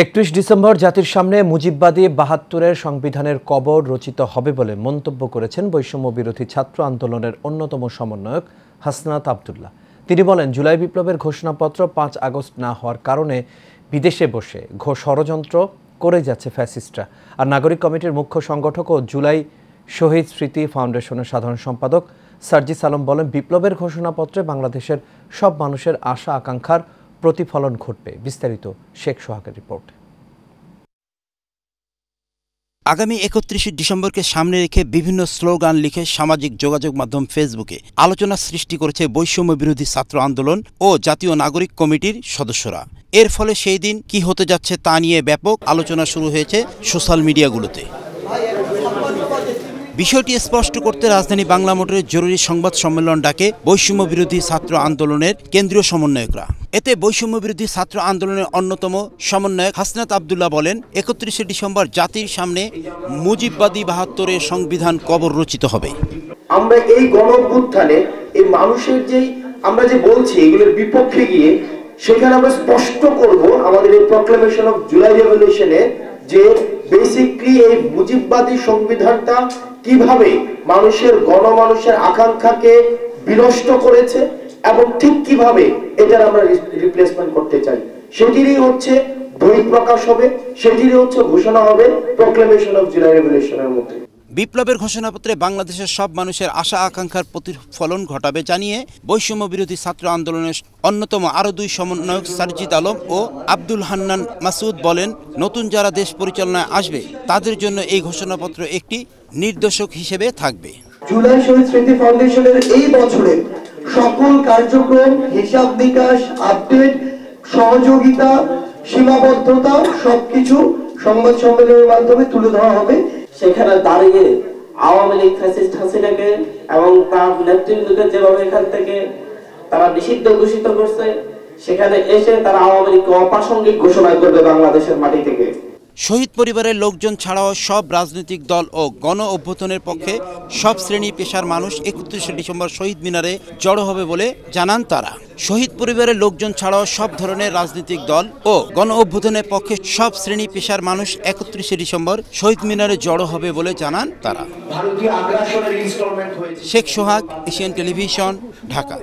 31 December জাতির সামনে মুজিববাদী ৭২-এর সংবিধানের কবর রচিত হবে বলে মন্তব্য করেছেন বৈষম্য বিরোধী ছাত্র আন্দোলনের অন্যতম সমন্বয়ক হাসনাত আব্দুল্লাহ। তিনি বলেন, জুলাই বিপ্লবের ঘোষণাপত্র ৫ আগস্ট না হওয়ার কারণে বিদেশে বসে ষড়যন্ত্র করে যাচ্ছে ফ্যাসিস্টরা। আর নাগরিক কমিটির মুখ্য সংগঠক ও জুলাই শহীদ স্মৃতি ফাউন্ডেশনের সাধারণ সম্পাদক সার্জিস আলম বলেন, বিপ্লবের ঘোষণাপত্রে বাংলাদেশের সব মানুষের আশা আকাঙ্ক্ষার প্রতিফলন ঘটবে। বিস্তারিত শেখ সোহাগের রিপোর্ট। আগামী ৩১ ডিসেম্বরকে সামনে রেখে বিভিন্ন স্লোগান লিখে সামাজিক যোগাযোগ মাধ্যম ফেসবুকে আলোচনা সৃষ্টি করেছে বৈষম্য বিরোধী ছাত্র আন্দোলন ও জাতীয় নাগরিক কমিটির সদস্যরা। এর ফলে সেই দিন কি হতে যাচ্ছে তা নিয়ে ব্যাপক আলোচনা শুরু হয়েছে সোশ্যাল মিডিয়াগুলোতে। বিষয়টি স্পষ্ট করতে রাজধানী বাংলা মোটরের জরুরি সংবাদ সম্মেলন ডাকে বৈষম্য বিরোধী ছাত্র আন্দোলনের কেন্দ্রীয় সমন্বয়করা। এতে বৈষম্য বিরোধী ছাত্র আন্দোলনের অন্যতম সমন্বয়ক হাসনাত আব্দুল্লাহ বলেন, ৩১ ডিসেম্বর জাতির সামনে মুজিববাদী ৭২-এর সংবিধান কবর রচিত হবে। আমরা এই গণঅভ্যুত্থানে এই মানুষের আমরা যে বলছি এগুলোর বিপক্ষে গিয়ে সেখানে আমরা স্পষ্ট করব আমাদের এই প্রক্লেমেশন অফ জুলাই রেভলিউশনে যে বেসিক্যালি এই মুজিববাদী সংবিধানটা কিভাবে গণমানুষের আকাঙ্ক্ষাকে বিনষ্ট করেছে এবং ঠিক কিভাবে এটার আমরা রিপ্লেসমেন্ট করতে চাই, সেটিরই হচ্ছে বই প্রকাশ হবে, সেটিরই হচ্ছে ঘোষণা হবে প্রক্লেমেশন অফ জুলাই রেভলিউশনের মধ্যে। বিপ্লবের ঘোষণাপত্রে বাংলাদেশের সব মানুষের আশা আকাঙ্ক্ষার প্রতিফলন ঘটাবে জানিয়ে বৈষম্য বিরোধী ছাত্র আন্দোলনের অন্যতম আরও দুই সমন্বয়ক সার্জিস আলম ও আব্দুল হান্নান মাসুদ বলেন, নতুন যারা দেশ পরিচালনায় আসবে তাদের জন্য এই ঘোষণাপত্র একটি নির্দেশক হিসেবে থাকবে। জুলাই শহীদ স্মৃতি ফাউন্ডেশনের এই বছরে সকল কার্যক্রম, হিসাব নিকাশ, আপডেট, সহযোগিতা, সীমাবদ্ধতা সবকিছু সংবাদ সম্মেলনের মাধ্যমে তুলে ধরা হবে। সেখানে দাঁড়িয়ে আওয়ামী লীগ ফ্যাসিস্ট হাসিনাকে এবং তার নেতৃত্বকে যেভাবে এখান থেকে তারা নিষিদ্ধ ঘোষিত করছে, সেখানে এসে তারা আওয়ামী লীগকে অপ্রাসঙ্গিক ঘোষণা করবে বাংলাদেশের মাটি থেকে। শহীদ পরিবারের লোকজন ছাড়াও সব রাজনৈতিক দল ও গণ অভ্যুত্থানের পক্ষে সব শ্রেণী পেশার মানুষ ৩১ ডিসেম্বর শহীদ মিনারে জড়ো হবে বলে জানান তারা। শহীদ পরিবারের লোকজন ছাড়াও সব ধরনের রাজনৈতিক দল ও গণ অভ্যুত্থানের পক্ষে সব শ্রেণী পেশার মানুষ ৩১ ডিসেম্বর শহীদ মিনারে জড়ো হবে বলে জানান তারা। শেখ সোহাগ, এশিয়ান টেলিভিশন, ঢাকা।